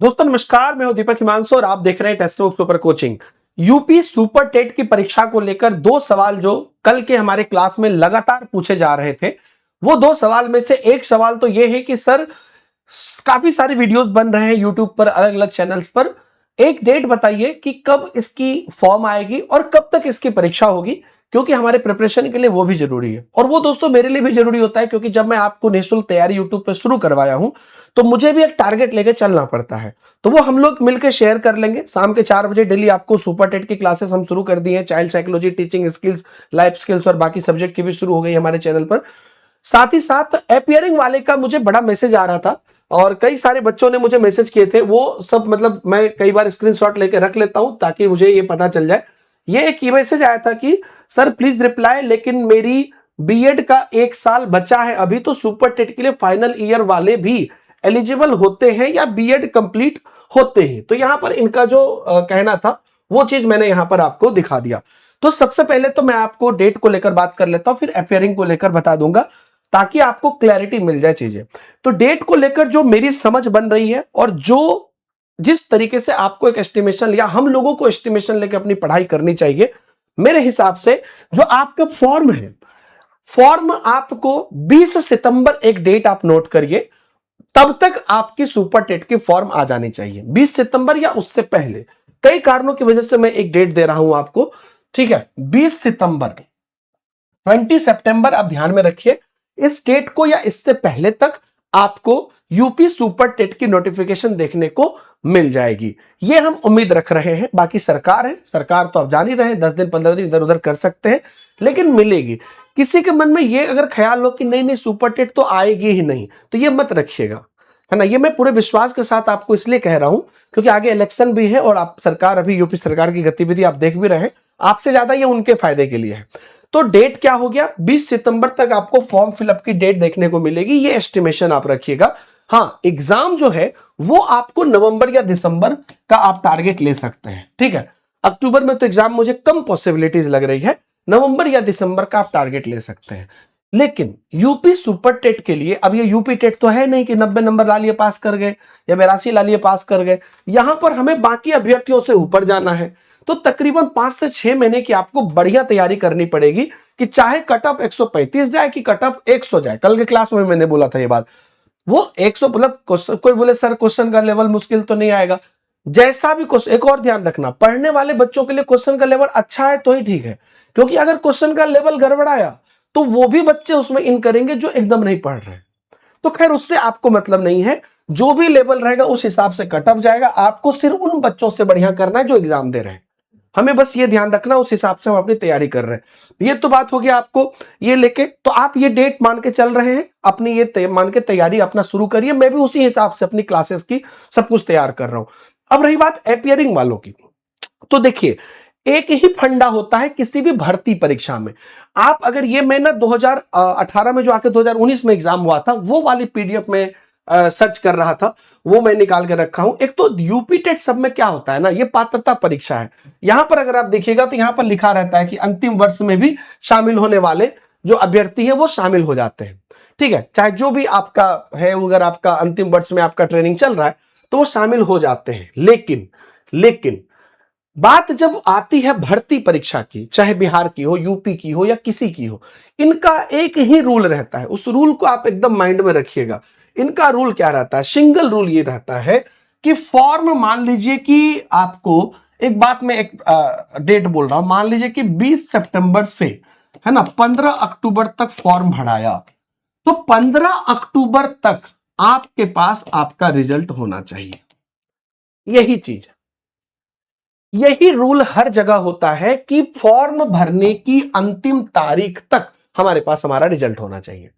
दोस्तों नमस्कार, मैं हूं दीपक हिमांशु और आप देख रहे हैं test book super coaching. UP super TET की परीक्षा को लेकर दो सवाल जो कल के हमारे क्लास में लगातार पूछे जा रहे थे, वो दो सवाल में से एक सवाल तो ये है कि सर काफी सारे वीडियोस बन रहे हैं यूट्यूब पर, अलग अलग चैनल्स पर। एक डेट बताइए कि कब इसकी फॉर्म आएगी और कब तक इसकी परीक्षा होगी, क्योंकि हमारे प्रिपरेशन के लिए वो भी जरूरी है। और वो दोस्तों मेरे लिए भी जरूरी होता है, क्योंकि जब मैं आपको निःशुल्क तैयारी यूट्यूब पर शुरू करवाया हूं तो मुझे भी एक टारगेट लेकर चलना पड़ता है। तो वो हम लोग मिलकर शेयर कर लेंगे। शाम के 4 बजे डेली आपको सुपर टेट की क्लासेस हम शुरू कर दिए हैं। Child psychology, teaching skills, life skills और बाकी सब्जेक्ट की भी शुरू हो गई हमारे चैनल पर। साथ ही साथ अपियरिंग वाले का मुझे बड़ा मैसेज आ रहा था और कई सारे बच्चों ने मुझे मैसेज किए थे। वो सब मतलब मैं कई बार स्क्रीनशॉट लेके रख लेता हूं ताकि मुझे ये पता चल जाए। ये एक मैसेज आया था कि सर प्लीज रिप्लाई, लेकिन मेरी बीएड का 1 साल बचा है अभी, तो सुपर टेट के लिए फाइनल ईयर वाले भी एलिजिबल होते हैं या बीएड कंप्लीट होते हैं? तो यहां पर इनका जो कहना था वो चीज मैंने यहां पर आपको दिखा दिया। तो सबसे पहले तो मैं आपको डेट को लेकर बात कर लेता हूं, फिर अपियरिंग को लेकर बता दूंगा ताकि आपको क्लैरिटी मिल जाए चीजें। तो डेट को लेकर जो मेरी समझ बन रही है और जो जिस तरीके से आपको एक एस्टिमेशन या हम लोगों को एस्टिमेशन लेकर अपनी पढ़ाई करनी चाहिए, मेरे हिसाब से जो आपका फॉर्म है, फॉर्म आपको 20 सितंबर एक डेट आप नोट करिए, तब तक आपकी सुपर टेट की फॉर्म आ जानी चाहिए। 20 सितंबर या उससे पहले। कई कारणों की वजह से मैं एक डेट दे रहा हूं आपको, ठीक है? 20 सितंबर, 20 सितंबर आप ध्यान में रखिए। इस डेट को या इससे पहले तक आपको यूपी सुपर टेट की नोटिफिकेशन देखने को मिल जाएगी, ये हम उम्मीद रख रहे हैं। बाकी सरकार है, सरकार तो आप जान ही रहे हैं, 10 दिन 15 दिन इधर उधर कर सकते हैं, लेकिन मिलेगी। किसी के मन में ये अगर ख्याल हो कि नहीं नहीं सुपर टेट तो आएगी ही नहीं, तो ये मत रखिएगा, है ना। ये मैं पूरे विश्वास के साथ आपको इसलिए कह रहा हूं क्योंकि आगे इलेक्शन भी है और आप सरकार, अभी यूपी सरकार की गतिविधि आप देख भी रहे हैं। आपसे ज्यादा ये उनके फायदे के लिए है। तो डेट क्या हो गया, 20 सितंबर तक आपको फॉर्म फिलअप की डेट देखने को मिलेगी, ये एस्टिमेशन आप रखिएगा। हाँ, एग्जाम जो है वो आपको नवंबर या दिसंबर का आप टारगेट ले सकते हैं, ठीक है। अक्टूबर में तो एग्जाम मुझे कम पॉसिबिलिटीज लग रही है, नवंबर या दिसंबर का आप टारगेट ले सकते हैं। लेकिन यूपी सुपर टेट के लिए अब ये यूपी टेट तो है नहीं कि 90 नंबर ला लिए पास कर गए या 82 ला लिए पास कर गए। यहां पर हमें बाकी अभ्यर्थियों से ऊपर जाना है, तो तकरीबन 5 से 6 महीने की आपको बढ़िया तैयारी करनी पड़ेगी कि चाहे कट ऑफ 135 जाए कि कट ऑफ 100 जाए। कल के क्लास में मैंने बोला था ये बात, वो 100 मतलब कोई बोले सर क्वेश्चन का लेवल मुश्किल तो नहीं आएगा, जैसा भी क्वेश्चन। एक और ध्यान रखना, पढ़ने वाले बच्चों के लिए क्वेश्चन का लेवल अच्छा है तो ही ठीक है, क्योंकि अगर क्वेश्चन का लेवल गड़बड़ाया तो वो भी बच्चे उसमें इन करेंगे जो एकदम नहीं पढ़ रहे। तो खैर उससे आपको मतलब नहीं है, जो भी लेवल रहेगा उस हिसाब से कट ऑफ जाएगा। आपको सिर्फ उन बच्चों से बढ़िया करना है जो एग्जाम दे रहे हैं, हमें बस ये ध्यान रखना, उस हिसाब से हम अपनी तैयारी कर रहे हैं। ये तो बात होगी आपको ये लेके, तो आप ये डेट मान के चल रहे हैं, अपनी ये मान के तैयारी अपना शुरू करिए। मैं भी उसी हिसाब से अपनी क्लासेस की सब कुछ तैयार कर रहा हूं। अब रही बात अपियरिंग वालों की, तो देखिए एक ही फंडा होता है किसी भी भर्ती परीक्षा में। आप अगर ये, मैं ना 2018 में जो आके 2019 में एग्जाम हुआ था वो वाली पीडीएफ में सर्च कर रहा था, वो मैं निकाल के रखा हूं। एक तो यूपी टेट सब में क्या होता है ना, ये पात्रता परीक्षा है। यहां पर अगर आप देखिएगा तो यहां पर लिखा रहता है कि अंतिम वर्ष में भी शामिल होने वाले जो अभ्यर्थी है वो शामिल हो जाते हैं, ठीक है। चाहे जो भी आपका है, अगर आपका अंतिम वर्ष में आपका ट्रेनिंग चल रहा है तो वो शामिल हो जाते हैं। लेकिन बात जब आती है भर्ती परीक्षा की, चाहे बिहार की हो, यूपी की हो या किसी की हो, इनका एक ही रूल रहता है। उस रूल को आप एकदम माइंड में रखिएगा। इनका रूल क्या रहता है, सिंगल रूल ये रहता है कि फॉर्म, मान लीजिए कि आपको एक बात में एक डेट बोल रहा हूं, मान लीजिए कि 20 सितंबर से, है ना, 15 अक्टूबर तक फॉर्म भराया, तो 15 अक्टूबर तक आपके पास आपका रिजल्ट होना चाहिए। यही चीज है, यही रूल हर जगह होता है कि फॉर्म भरने की अंतिम तारीख तक हमारे पास हमारा रिजल्ट होना चाहिए,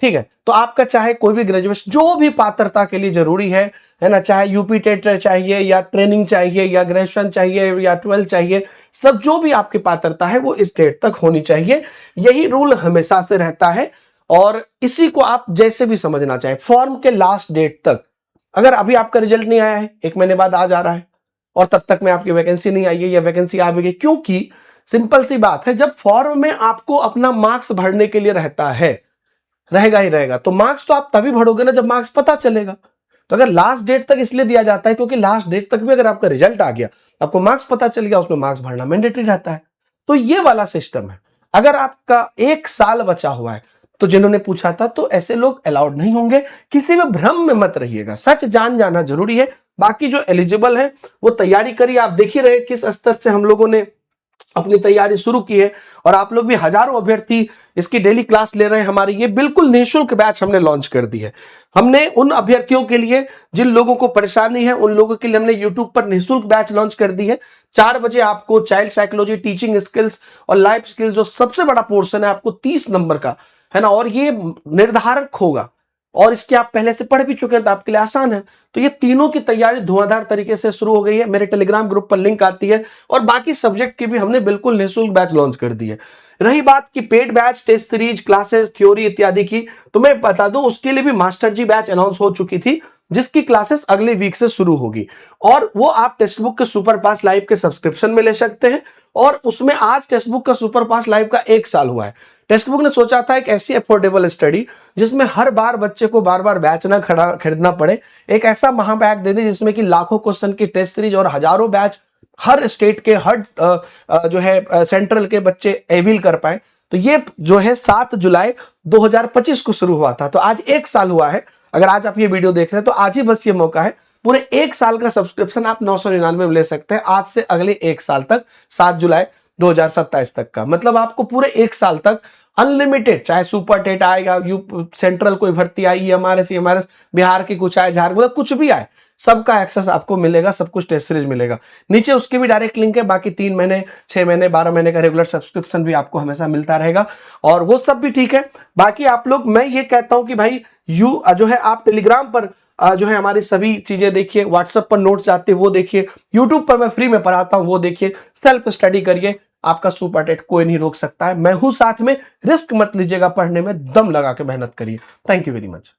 ठीक है। तो आपका चाहे कोई भी ग्रेजुएशन, जो भी पात्रता के लिए जरूरी है ना, चाहे यूपी टेट चाहिए या ट्रेनिंग चाहिए या ग्रेजुएशन चाहिए या 12 चाहिए, सब जो भी आपकी पात्रता है वो इस डेट तक होनी चाहिए। यही रूल हमेशा से रहता है और इसी को आप जैसे भी समझना चाहें, फॉर्म के लास्ट डेट तक, अगर अभी आपका रिजल्ट नहीं आया है, 1 महीने बाद आ जा रहा है और तब तक में आपकी वैकेंसी नहीं आई है या वैकेंसी आ भी गई, क्योंकि सिंपल सी बात है, जब फॉर्म में आपको अपना मार्क्स भरने के लिए रहता है, रहेगा ही रहेगा, तो मार्क्स तो आप तभी भरोगे ना जब मार्क्स पता चलेगा। तो अगर लास्ट डेट तक इसलिए दिया जाता है क्योंकि लास्ट डेट तक भी अगर आपका रिजल्ट आ गया, आपको मार्क्स पता चल गया, उसमें मार्क्स भरना मैंडेटरी रहता है। तो ये वाला सिस्टम है। अगर आपका 1 साल बचा हुआ है, तो जिन्होंने पूछा था, तो ऐसे लोग अलाउड नहीं होंगे। किसी भी भ्रम में मत रहिएगा, सच जान जाना जरूरी है। बाकी जो एलिजिबल है वो तैयारी करिए। आप देख ही रहे किस स्तर से हम लोगों ने अपनी तैयारी शुरू की है, और आप लोग भी हजारों अभ्यर्थी इसकी डेली क्लास ले रहे हैं। हमारी ये बिल्कुल निःशुल्क बैच हमने लॉन्च कर दी है। हमने उन अभ्यर्थियों के लिए जिन लोगों को परेशानी है, उन लोगों के लिए हमने यूट्यूब पर निःशुल्क बैच लॉन्च कर दी है। 4 बजे आपको चाइल्ड साइकोलॉजी, टीचिंग स्किल्स और लाइफ स्किल्स, जो सबसे बड़ा पोर्शन है आपको 30 नंबर का है ना, और ये निर्धारक होगा, और इसके आप पहले से पढ़ भी चुके हैं तो आपके लिए आसान है। तो ये तीनों की तैयारी धुआंधार तरीके से शुरू हो गई है। मेरे टेलीग्राम ग्रुप पर लिंक आती है, और बाकी सब्जेक्ट की भी हमने बिल्कुल निःशुल्क बैच लॉन्च कर दी है। रही बात की paid batch, test series, classes, theory इत्यादि की, तो मैं बता दूं उसके लिए भी मास्टर जी बैच अनाउंस हो चुकी थी, जिसकी क्लासेस अगले वीक से शुरू होगी, और वो आप टेक्स्ट बुक के सुपर पास लाइव के सब्सक्रिप्शन में ले सकते हैं। और उसमें आज टेक्स्ट बुक का सुपर पास लाइव का 1 साल हुआ है। टेक्स्ट बुक ने सोचा था एक ऐसी अफोर्डेबल स्टडी जिसमें हर बार बच्चे को बार बार बैच ना खरीदना पड़े, एक ऐसा महाबैग दे दे जिसमें कि लाखों क्वेश्चन की टेस्ट सीरीज और हजारों बैच हर स्टेट के, हर जो है सेंट्रल के बच्चे एविल कर पाए। तो ये जो है 7 जुलाई 2025 को शुरू हुआ था, तो आज 1 साल हुआ है। अगर आज आप ये वीडियो देख रहे हैं तो आज ही बस ये मौका है। पूरे 1 साल का सब्सक्रिप्शन आप 999 में ले सकते हैं, आज से अगले 1 साल तक, 7 जुलाई 2027 तक का। मतलब आपको पूरे 1 साल तक अनलिमिटेड, चाहे सुपर टेट आएगा, यू सेंट्रल कोई भर्ती आई, एमआरएस, बिहार की कुछ आए, झारखंड, मतलब कुछ भी आए, सबका एक्सेस आपको मिलेगा, सब कुछ टेस्ट सीरीज मिलेगा। नीचे उसके भी डायरेक्ट लिंक है। बाकी 3 महीने, 6 महीने, 12 महीने का रेगुलर सब्सक्रिप्शन भी आपको हमेशा मिलता रहेगा, और वो सब भी ठीक है। बाकी आप लोग, मैं ये कहता हूं कि भाई जो है आप टेलीग्राम पर जो है हमारी सभी चीजें देखिए, व्हाट्सएप पर नोट्स आते हैं वो देखिए, यूट्यूब पर मैं फ्री में पढ़ाता हूं वो देखिए, सेल्फ स्टडी करिए। आपका सुपर टेट कोई नहीं रोक सकता है, मैं हूं साथ में। रिस्क मत लीजिएगा पढ़ने में, दम लगा के मेहनत करिए। Thank you very much.